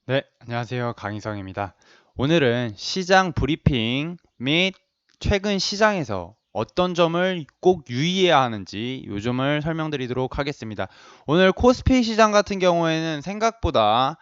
네, 안녕하세요. 강희성입니다. 오늘은 시장 브리핑 및 최근 시장에서 어떤 점을 꼭 유의해야 하는지 요 점을 설명드리도록 하겠습니다. 오늘 코스피 시장 같은 경우에는 생각보다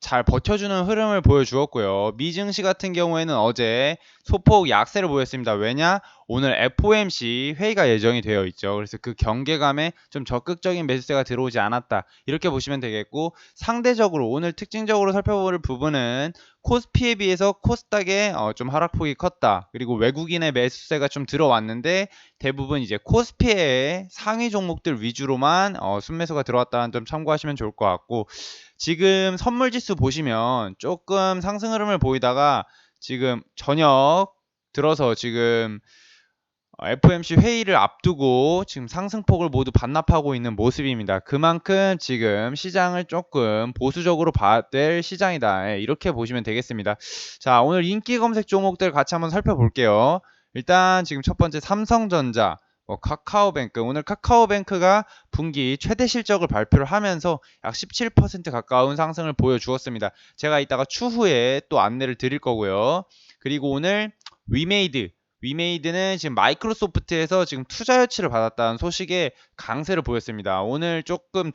잘 버텨주는 흐름을 보여주었고요. 미증시 같은 경우에는 어제 소폭 약세를 보였습니다. 왜냐? 오늘 FOMC 회의가 예정이 되어 있죠. 그래서 그 경계감에 좀 적극적인 매수세가 들어오지 않았다. 이렇게 보시면 되겠고, 상대적으로 오늘 특징적으로 살펴볼 부분은 코스피에 비해서 코스닥의 좀 하락폭이 컸다. 그리고 외국인의 매수세가 좀 들어왔는데 대부분 이제 코스피의 상위 종목들 위주로만 순매수가 들어왔다는 점 참고하시면 좋을 것 같고, 지금 선물지수 보시면 조금 상승 흐름을 보이다가 지금 저녁 들어서 지금 FOMC 회의를 앞두고 지금 상승폭을 모두 반납하고 있는 모습입니다. 그만큼 지금 시장을 조금 보수적으로 봐야 될 시장이다. 이렇게 보시면 되겠습니다. 자, 오늘 인기 검색 종목들 같이 한번 살펴볼게요. 일단 지금 첫 번째 삼성전자, 카카오뱅크. 오늘 카카오뱅크가 분기 최대 실적을 발표를 하면서 약 17% 가까운 상승을 보여주었습니다. 제가 이따가 추후에 또 안내를 드릴 거고요. 그리고 오늘 위메이드는 지금 마이크로소프트에서 지금 투자 유치를 받았다는 소식에 강세를 보였습니다. 오늘 조금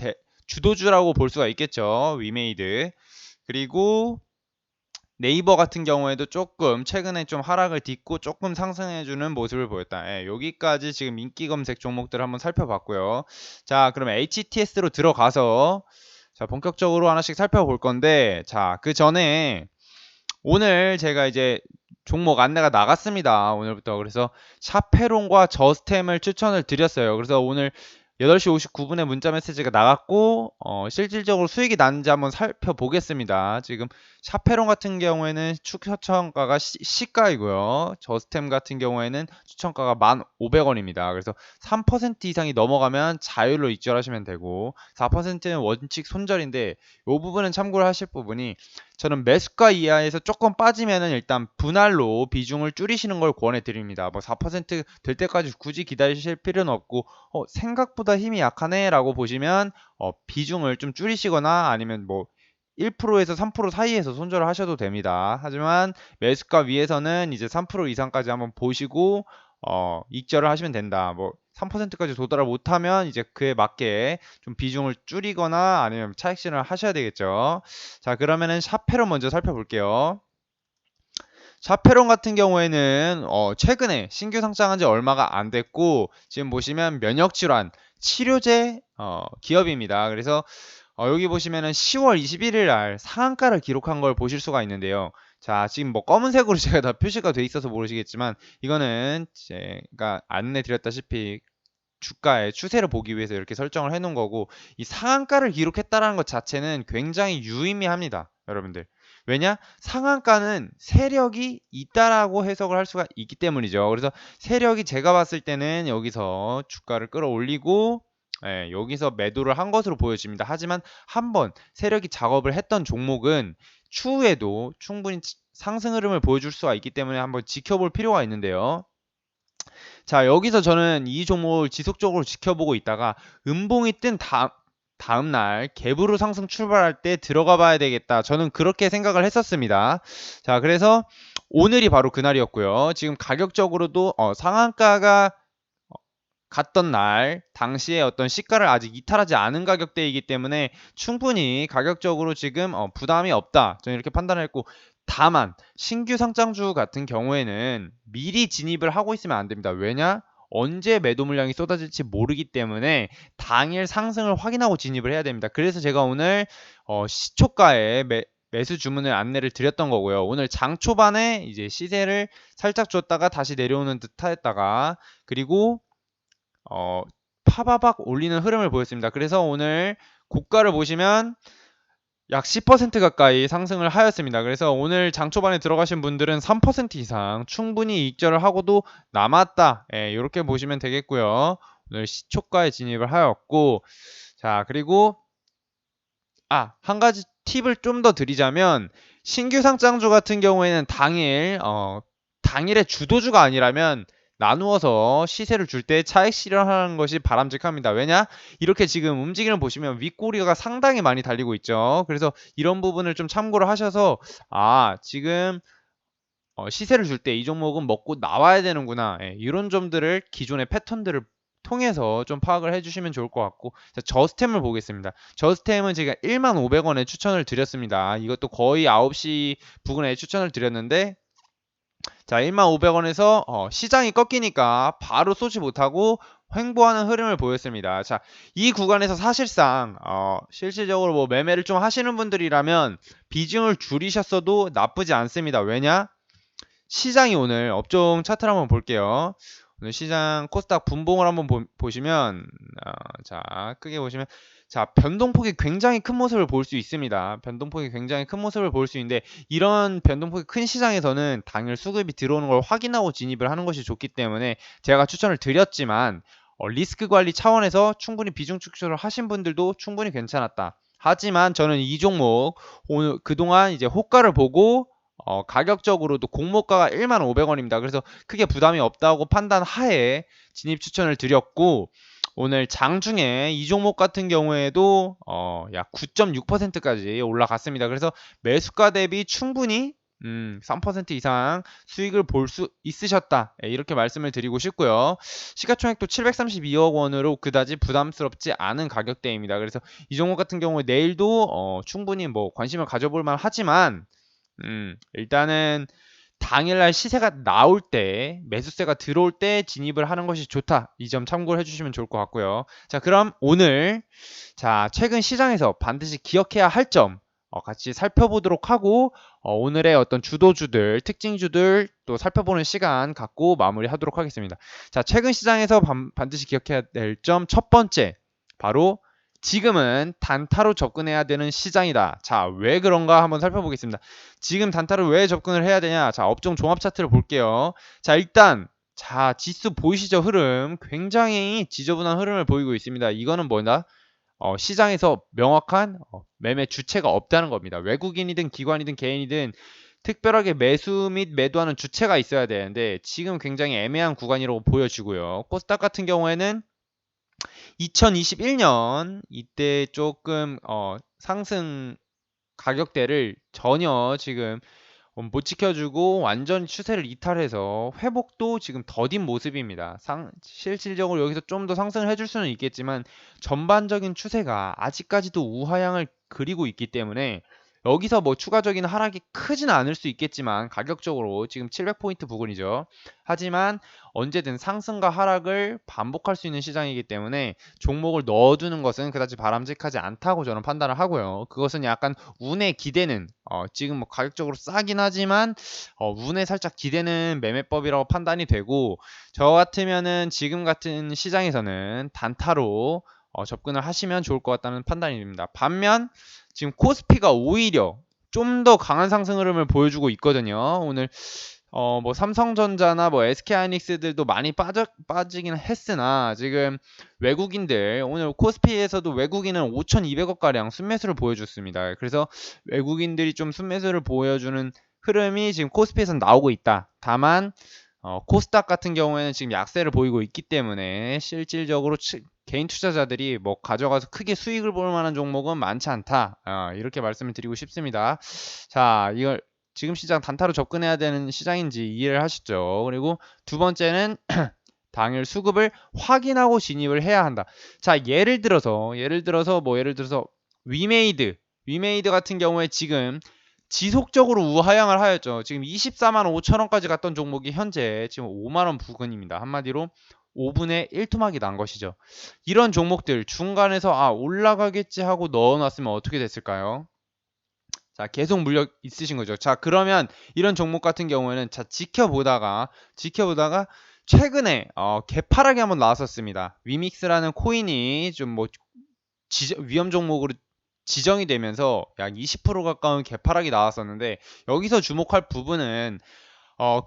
주도주라고 볼 수가 있겠죠. 위메이드. 그리고 네이버 같은 경우에도 조금 최근에 좀 하락을 딛고 조금 상승해주는 모습을 보였다. 여기까지 지금 인기 검색 종목들 한번 살펴봤고요. 자, 그럼 HTS로 들어가서 자, 본격적으로 하나씩 살펴볼 건데, 자, 그 전에 오늘 제가 이제 종목 안내가 나갔습니다. 오늘부터. 그래서 샤페론과 저스템을 추천을 드렸어요. 그래서 오늘 8시 59분에 문자 메시지가 나갔고 실질적으로 수익이 났는지 한번 살펴보겠습니다. 지금 샤페론 같은 경우에는 추천가가 시가이고요. 저스템 같은 경우에는 추천가가 1,500원입니다. 그래서 3% 이상이 넘어가면 자율로 익절하시면 되고 4%는 원칙 손절인데 이 부분은 참고를 하실 부분이, 저는 매수가 이하에서 조금 빠지면은 일단 분할로 비중을 줄이시는 걸 권해 드립니다. 뭐 4%될 때까지 굳이 기다리실 필요는 없고, 생각보다 힘이 약하네 라고 보시면 비중을 좀 줄이시거나 아니면 뭐 1%에서 3% 사이에서 손절을 하셔도 됩니다. 하지만 매수가 위에서는 이제 3% 이상까지 한번 보시고 익절을 하시면 된다. 뭐 3%까지 도달을 못하면 이제 그에 맞게 좀 비중을 줄이거나 아니면 차익 실현을 하셔야 되겠죠. 자, 그러면은 샤페론 먼저 살펴볼게요. 샤페론 같은 경우에는 최근에 신규 상장한 지 얼마가 안 됐고, 지금 보시면 면역질환 치료제 기업입니다. 그래서 여기 보시면은 10월 21일 날 상한가를 기록한 걸 보실 수가 있는데요. 자, 지금 뭐 검은색으로 제가 다 표시가 돼 있어서 모르시겠지만, 이거는 제가 안내 드렸다시피 주가의 추세를 보기 위해서 이렇게 설정을 해 놓은 거고, 이 상한가를 기록했다는 것 자체는 굉장히 유의미합니다, 여러분들. 왜냐? 상한가는 세력이 있다라고 해석을 할 수가 있기 때문이죠. 그래서 세력이 제가 봤을 때는 여기서 주가를 끌어올리고 여기서 매도를 한 것으로 보여집니다. 하지만 한번 세력이 작업을 했던 종목은 추후에도 충분히 상승 흐름을 보여줄 수가 있기 때문에 한번 지켜볼 필요가 있는데요. 자, 여기서 저는 이 종목을 지속적으로 지켜보고 있다가 음봉이 뜬 다음 날 갭으로 상승 출발할 때 들어가 봐야 되겠다. 저는 그렇게 생각을 했었습니다. 자, 그래서 오늘이 바로 그날이었고요. 지금 가격적으로도 상한가가 갔던 날 당시에 어떤 시가를 아직 이탈하지 않은 가격대이기 때문에 충분히 가격적으로 지금 부담이 없다, 저는 이렇게 판단을 했고, 다만 신규 상장주 같은 경우에는 미리 진입을 하고 있으면 안 됩니다. 왜냐? 언제 매도 물량이 쏟아질지 모르기 때문에 당일 상승을 확인하고 진입을 해야 됩니다. 그래서 제가 오늘 시초가에 매수 주문을 안내를 드렸던 거고요. 오늘 장 초반에 이제 시세를 살짝 줬다가 다시 내려오는 듯 하였다가, 그리고 파바박 올리는 흐름을 보였습니다. 그래서 오늘 고가를 보시면 약 10% 가까이 상승을 하였습니다. 그래서 오늘 장 초반에 들어가신 분들은 3% 이상 충분히 익절을 하고도 남았다. 이렇게 보시면 되겠고요. 오늘 시초가에 진입을 하였고, 자, 그리고 한 가지 팁을 좀 더 드리자면, 신규 상장주 같은 경우에는 당일에 주도주가 아니라면 나누어서 시세를 줄 때 차익 실현하는 것이 바람직합니다. 왜냐? 이렇게 지금 움직임을 보시면 윗꼬리가 상당히 많이 달리고 있죠. 그래서 이런 부분을 좀 참고를 하셔서 지금 시세를 줄 때 이 종목은 먹고 나와야 되는구나. 예, 이런 점들을 기존의 패턴들을 통해서 좀 파악을 해주시면 좋을 것 같고, 자, 저스템을 보겠습니다. 저스템은 제가 15,500원에 추천을 드렸습니다. 이것도 거의 9시 부근에 추천을 드렸는데, 자, 15,500원에서 시장이 꺾이니까 바로 쏘지 못하고 횡보하는 흐름을 보였습니다. 자, 이 구간에서 사실상 실질적으로 뭐 매매를 좀 하시는 분들이라면 비중을 줄이셨어도 나쁘지 않습니다. 왜냐? 시장이 오늘 업종 차트를 한번 볼게요. 오늘 시장 코스닥 분봉을 한번 보시면 자, 크게 보시면 자, 변동폭이 굉장히 큰 모습을 볼 수 있습니다. 변동폭이 굉장히 큰 모습을 볼 수 있는데 이런 변동폭이 큰 시장에서는 당일 수급이 들어오는 걸 확인하고 진입을 하는 것이 좋기 때문에 제가 추천을 드렸지만 리스크 관리 차원에서 충분히 비중 축소를 하신 분들도 충분히 괜찮았다. 하지만 저는 이 종목 오늘 그동안 이제 호가를 보고 가격적으로도 공모가가 15,500원입니다. 그래서 크게 부담이 없다고 판단하에 진입 추천을 드렸고 오늘 장중에 이 종목 같은 경우에도 약 9.6%까지 올라갔습니다. 그래서 매수가 대비 충분히 3% 이상 수익을 볼 수 있으셨다. 이렇게 말씀을 드리고 싶고요. 시가총액도 732억 원으로 그다지 부담스럽지 않은 가격대입니다. 그래서 이 종목 같은 경우에 내일도 충분히 뭐 관심을 가져볼 만 하지만 일단은 당일날 시세가 나올 때 매수세가 들어올 때 진입을 하는 것이 좋다. 이 점 참고를 해주시면 좋을 것 같고요. 자, 그럼 오늘 최근 시장에서 반드시 기억해야 할 점 같이 살펴보도록 하고 오늘의 어떤 주도주들, 특징주들 또 살펴보는 시간 갖고 마무리하도록 하겠습니다. 자, 최근 시장에서 반드시 기억해야 될 점 첫 번째 바로 지금은 단타로 접근해야 되는 시장이다. 자, 왜 그런가 한번 살펴보겠습니다. 지금 단타로 왜 접근을 해야 되냐? 자, 업종 종합 차트를 볼게요. 자, 일단 지수 보이시죠? 흐름 굉장히 지저분한 흐름을 보이고 있습니다. 이거는 뭐냐? 시장에서 명확한 매매 주체가 없다는 겁니다. 외국인이든 기관이든 개인이든 특별하게 매수 및 매도하는 주체가 있어야 되는데 지금 굉장히 애매한 구간이라고 보여지고요. 코스닥 같은 경우에는 2021년 이때 조금 상승 가격대를 전혀 지금 못 지켜주고 완전 추세를 이탈해서 회복도 지금 더딘 모습입니다. 실질적으로 여기서 좀 더 상승을 해줄 수는 있겠지만 전반적인 추세가 아직까지도 우하향을 그리고 있기 때문에 여기서 뭐 추가적인 하락이 크진 않을 수 있겠지만 가격적으로 지금 700포인트 부근이죠. 하지만 언제든 상승과 하락을 반복할 수 있는 시장이기 때문에 종목을 넣어두는 것은 그다지 바람직하지 않다고 저는 판단을 하고요. 그것은 약간 운에 기대는 지금 뭐 가격적으로 싸긴 하지만 운에 살짝 기대는 매매법이라고 판단이 되고 저 같으면은 지금 같은 시장에서는 단타로 접근을 하시면 좋을 것 같다는 판단이 듭니다. 반면 지금 코스피가 오히려 좀 더 강한 상승 흐름을 보여주고 있거든요. 오늘 뭐 삼성전자나 뭐 SK하이닉스들도 많이 빠지긴 했으나 지금 외국인들 오늘 코스피에서도 외국인은 5,200억 가량 순매수를 보여줬습니다. 그래서 외국인들이 좀 순매수를 보여주는 흐름이 지금 코스피에서 나오고 있다. 다만 코스닥 같은 경우에는 지금 약세를 보이고 있기 때문에 실질적으로 개인 투자자들이 뭐 가져가서 크게 수익을 볼 만한 종목은 많지 않다. 이렇게 말씀을 드리고 싶습니다. 자, 이걸 지금 시장 단타로 접근해야 되는 시장인지 이해를 하시죠. 그리고 두 번째는 당일 수급을 확인하고 진입을 해야 한다. 자, 예를 들어서 위메이드 같은 경우에 지금 지속적으로 우하향을 하였죠. 지금 24만 5천원까지 갔던 종목이 현재 지금 5만원 부근입니다. 한마디로 5분의 1토막이 난 것이죠. 이런 종목들 중간에서 올라가겠지 하고 넣어놨으면 어떻게 됐을까요? 자, 계속 물력 있으신 거죠. 자, 그러면 이런 종목 같은 경우에는 지켜보다가 최근에 개파락이 한번 나왔었습니다. 위믹스라는 코인이 좀 뭐 위험 종목으로 지정이 되면서 약 20% 가까운 개파락이 나왔었는데 여기서 주목할 부분은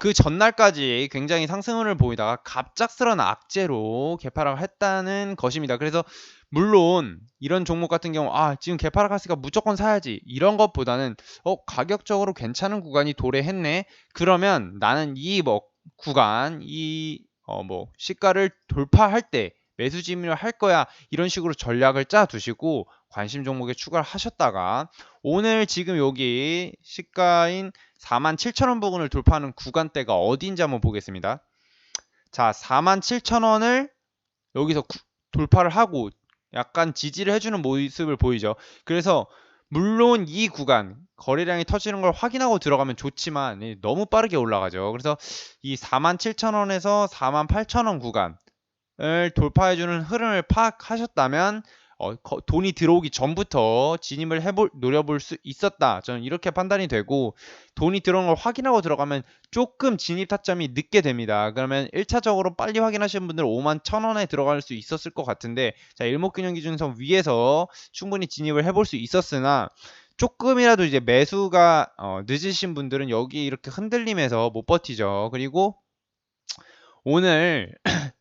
그 전날까지 굉장히 상승을 보이다가 갑작스런 악재로 개파락을 했다는 것입니다. 그래서 물론 이런 종목 같은 경우 지금 개파락 했으니까 무조건 사야지 이런 것보다는 가격적으로 괜찮은 구간이 도래했네. 그러면 나는 이 구간 이 뭐 시가를 돌파할 때 매수 진입을 할 거야, 이런 식으로 전략을 짜 두시고 관심 종목에 추가를 하셨다가 오늘 지금 여기 시가인 47,000원 부근을 돌파하는 구간대가 어디인지 한번 보겠습니다. 자, 47,000원을 여기서 돌파를 하고 약간 지지를 해주는 모습을 보이죠. 그래서 물론 이 구간 거래량이 터지는 걸 확인하고 들어가면 좋지만 너무 빠르게 올라가죠. 그래서 이 47,000원에서 48,000원 구간을 돌파해주는 흐름을 파악하셨다면 돈이 들어오기 전부터 진입을 노려볼 수 있었다, 저는 이렇게 판단이 되고, 돈이 들어온 걸 확인하고 들어가면 조금 진입 타점이 늦게 됩니다. 그러면 1차적으로 빨리 확인하시는 분들은 51,000원에 들어갈 수 있었을 것 같은데, 자, 일목균형기준선 위에서 충분히 진입을 해볼 수 있었으나 조금이라도 이제 매수가 늦으신 분들은 여기 이렇게 흔들림에서 못 버티죠. 그리고 오늘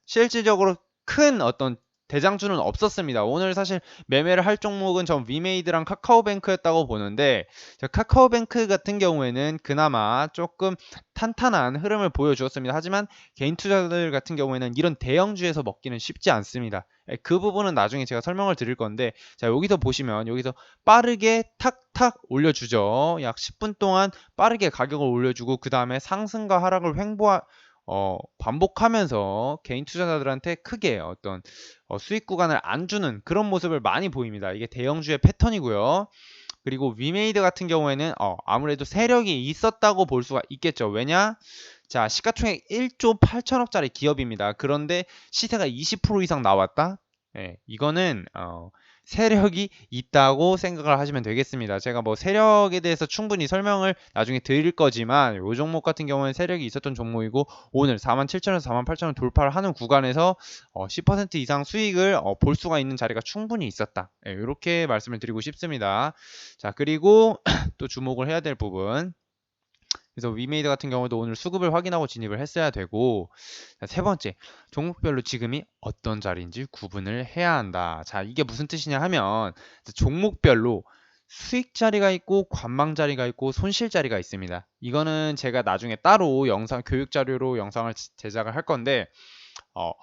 실질적으로 큰 어떤 대장주는 없었습니다. 오늘 사실 매매를 할 종목은 전 위메이드랑 카카오뱅크였다고 보는데, 카카오뱅크 같은 경우에는 그나마 조금 탄탄한 흐름을 보여주었습니다. 하지만 개인 투자자들 같은 경우에는 이런 대형주에서 먹기는 쉽지 않습니다. 그 부분은 나중에 제가 설명을 드릴 건데, 자, 여기서 보시면 여기서 빠르게 탁탁 올려주죠. 약 10분 동안 빠르게 가격을 올려주고 그 다음에 상승과 하락을 반복하면서 개인 투자자들한테 크게 어떤 수익 구간을 안 주는 그런 모습을 많이 보입니다. 이게 대형주의 패턴이고요. 그리고 위메이드 같은 경우에는 아무래도 세력이 있었다고 볼 수가 있겠죠. 왜냐? 자, 시가총액 1조 8천억짜리 기업입니다. 그런데 시세가 20% 이상 나왔다? 예, 이거는 세력이 있다고 생각을 하시면 되겠습니다. 제가 뭐 세력에 대해서 충분히 설명을 나중에 드릴 거지만 이 종목 같은 경우는 세력이 있었던 종목이고, 오늘 47,000원에서 48,000원 돌파를 하는 구간에서 10% 이상 수익을 볼 수가 있는 자리가 충분히 있었다. 예, 이렇게 말씀을 드리고 싶습니다. 자, 그리고 또 주목을 해야 될 부분, 그래서 위메이드 같은 경우도 오늘 수급을 확인하고 진입을 했어야 되고, 자, 세 번째, 종목별로 지금이 어떤 자리인지 구분을 해야 한다. 자, 이게 무슨 뜻이냐 하면 종목별로 수익 자리가 있고 관망 자리가 있고 손실 자리가 있습니다. 이거는 제가 나중에 따로 영상 교육 자료로 영상을 제작을 할 건데, 어,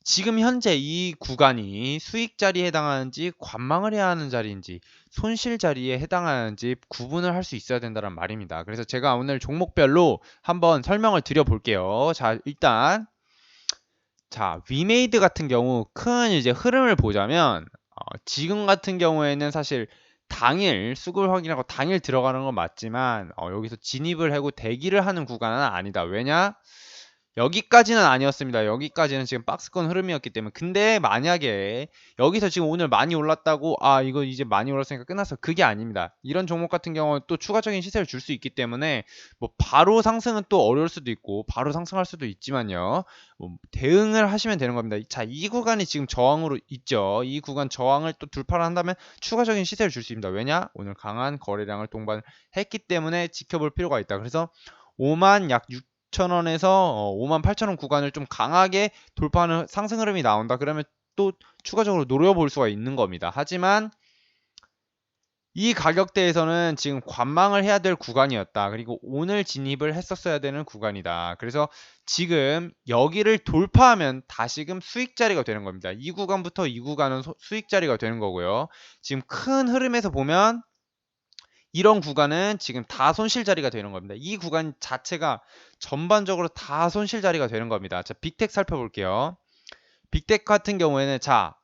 지금 현재 이 구간이 수익 자리에 해당하는지 관망을 해야 하는 자리인지 손실 자리에 해당하는지 구분을 할 수 있어야 된다는 말입니다. 그래서 제가 오늘 종목별로 한번 설명을 드려 볼게요. 자, 일단 위메이드 같은 경우 큰 이제 흐름을 보자면 지금 같은 경우에는 사실 당일 수급을 확인하고 당일 들어가는 건 맞지만 여기서 진입을 하고 대기를 하는 구간은 아니다. 왜냐? 여기까지는 아니었습니다. 여기까지는 지금 박스권 흐름이었기 때문에. 근데 만약에 여기서 지금 오늘 많이 올랐다고 이거 이제 많이 올랐으니까 끝났어, 그게 아닙니다. 이런 종목 같은 경우는 또 추가적인 시세를 줄 수 있기 때문에 뭐 바로 상승은 또 어려울 수도 있고 바로 상승할 수도 있지만요, 뭐 대응을 하시면 되는 겁니다. 자, 이 구간이 지금 저항으로 있죠. 이 구간 저항을 또 돌파를 한다면 추가적인 시세를 줄 수 있습니다. 왜냐? 오늘 강한 거래량을 동반했기 때문에 지켜볼 필요가 있다. 그래서 5만 약 6천원에서 58,000원 구간을 좀 강하게 돌파하는 상승 흐름이 나온다. 그러면 또 추가적으로 노려볼 수가 있는 겁니다. 하지만 이 가격대에서는 지금 관망을 해야 될 구간이었다. 그리고 오늘 진입을 했었어야 되는 구간이다. 그래서 지금 여기를 돌파하면 다시금 수익 자리가 되는 겁니다. 이 구간부터 이 구간은 수익 자리가 되는 거고요. 지금 큰 흐름에서 보면 이런 구간은 지금 다 손실 자리가 되는 겁니다. 이 구간 자체가 전반적으로 다 손실 자리가 되는 겁니다. 자, 빅텍 살펴볼게요. 빅텍 같은 경우에는 자,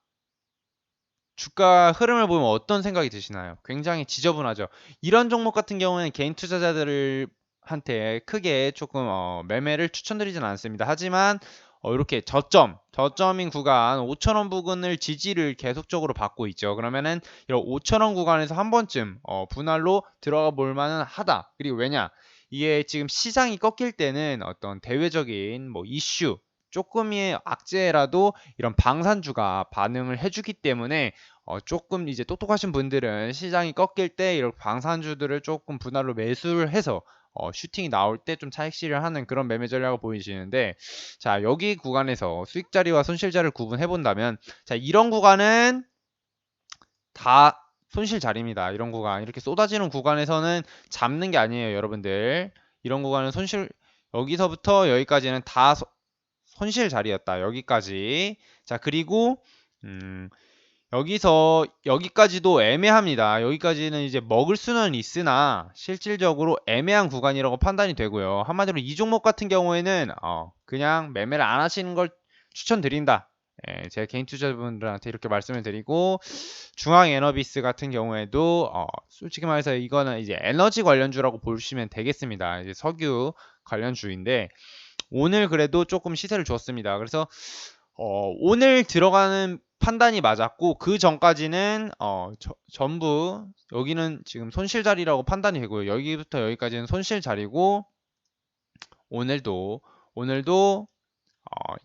주가 흐름을 보면 어떤 생각이 드시나요? 굉장히 지저분하죠. 이런 종목 같은 경우는 개인 투자자들한테 크게 조금 매매를 추천드리진 않습니다. 하지만 이렇게 저점인 구간 5,000원 부근을 지지를 계속적으로 받고 있죠. 그러면은 이런 5,000원 구간에서 한 번쯤 분할로 들어가 볼 만은 하다. 그리고 왜냐? 이게 지금 시장이 꺾일 때는 어떤 대외적인 뭐 이슈, 조금의 악재라도 이런 방산주가 반응을 해주기 때문에 조금 이제 똑똑하신 분들은 시장이 꺾일 때 이런 방산주들을 조금 분할로 매수를 해서 슈팅이 나올 때 좀 차익 실현하는 그런 매매 전략을 보이시는데, 자, 여기 구간에서 수익 자리와 손실 자리를 구분해 본다면, 자, 이런 구간은 다 손실 자리입니다. 이런 구간, 이렇게 쏟아지는 구간에서는 잡는 게 아니에요, 여러분들. 이런 구간은 손실, 여기서부터 여기까지는 다 손실 자리였다. 여기까지. 자, 그리고 여기서 여기까지도 애매합니다. 여기까지는 이제 먹을 수는 있으나 실질적으로 애매한 구간이라고 판단이 되고요. 한마디로 이 종목 같은 경우에는 그냥 매매를 안 하시는 걸 추천드린다. 예, 제 개인 투자자분들한테 이렇게 말씀을 드리고, 중앙에너비스 같은 경우에도 솔직히 말해서 이거는 이제 에너지 관련주라고 보시면 되겠습니다. 이제 석유 관련주인데 오늘 그래도 조금 시세를 줬습니다. 그래서 오늘 들어가는 판단이 맞았고, 그 전까지는 전부 여기는 지금 손실 자리라고 판단이 되고요. 여기부터 여기까지는 손실 자리고, 오늘도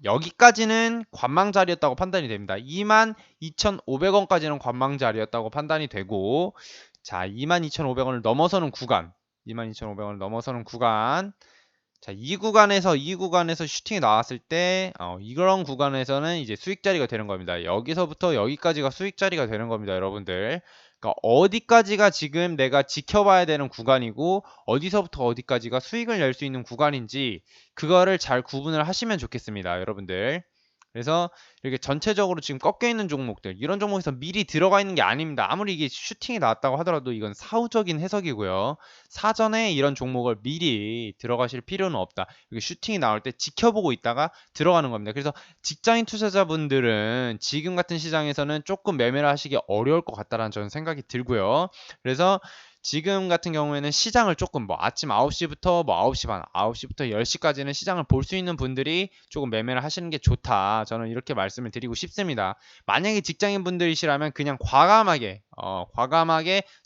여기까지는 관망 자리였다고 판단이 됩니다. 22,500원까지는 관망 자리였다고 판단이 되고, 자, 22,500원을 넘어서는 구간, 22,500원을 넘어서는 구간, 자, 이 구간에서 슈팅이 나왔을 때 이런 구간에서는 이제 수익 자리가 되는 겁니다. 여기서부터 여기까지가 수익 자리가 되는 겁니다, 여러분들. 그러니까 어디까지가 지금 내가 지켜봐야 되는 구간이고 어디서부터 어디까지가 수익을 낼 수 있는 구간인지 그거를 잘 구분을 하시면 좋겠습니다, 여러분들. 그래서 이렇게 전체적으로 지금 꺾여 있는 종목들, 이런 종목에서 미리 들어가 있는 게 아닙니다. 아무리 이게 슈팅이 나왔다고 하더라도 이건 사후적인 해석이고요. 사전에 이런 종목을 미리 들어가실 필요는 없다. 이렇게 슈팅이 나올 때 지켜보고 있다가 들어가는 겁니다. 그래서 직장인 투자자분들은 지금 같은 시장에서는 조금 매매를 하시기 어려울 것 같다라는 저는 생각이 들고요. 그래서 지금 같은 경우에는 시장을 조금 아침 9시부터 9시 반, 9시부터 10시까지는 시장을 볼 수 있는 분들이 조금 매매를 하시는 게 좋다. 저는 이렇게 말씀을 드리고 싶습니다. 만약에 직장인 분들이시라면 그냥 과감하게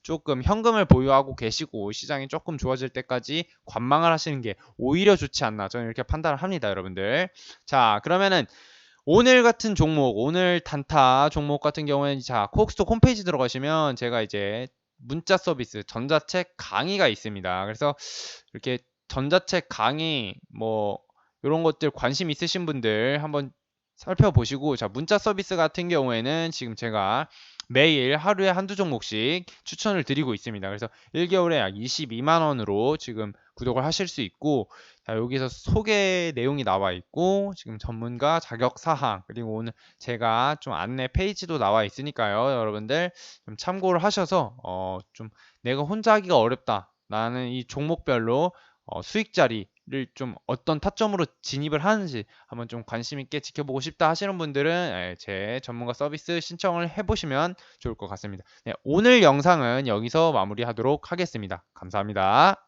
조금 현금을 보유하고 계시고 시장이 조금 좋아질 때까지 관망을 하시는 게 오히려 좋지 않나. 저는 이렇게 판단을 합니다, 여러분들. 자, 그러면은 오늘 같은 종목, 오늘 단타 종목 같은 경우에는 자, 코엑스톡 홈페이지 들어가시면 제가 이제 문자 서비스, 전자책 강의가 있습니다. 그래서 이렇게 전자책 강의 이런 것들 관심 있으신 분들 한번 살펴보시고, 자, 문자 서비스 같은 경우에는 지금 제가 매일 하루에 한두 종목씩 추천을 드리고 있습니다. 그래서 1개월에 약 22만 원으로 지금 구독을 하실 수 있고, 자, 여기서 소개 내용이 나와 있고 지금 전문가 자격 사항, 그리고 오늘 제가 좀 안내 페이지도 나와 있으니까요. 여러분들 좀 참고를 하셔서 좀 내가 혼자 하기가 어렵다, 나는 이 종목별로 수익 자리를 좀 어떤 타점으로 진입을 하는지 한번 좀 관심 있게 지켜보고 싶다 하시는 분들은 제 전문가 서비스 신청을 해보시면 좋을 것 같습니다. 네, 오늘 영상은 여기서 마무리하도록 하겠습니다. 감사합니다.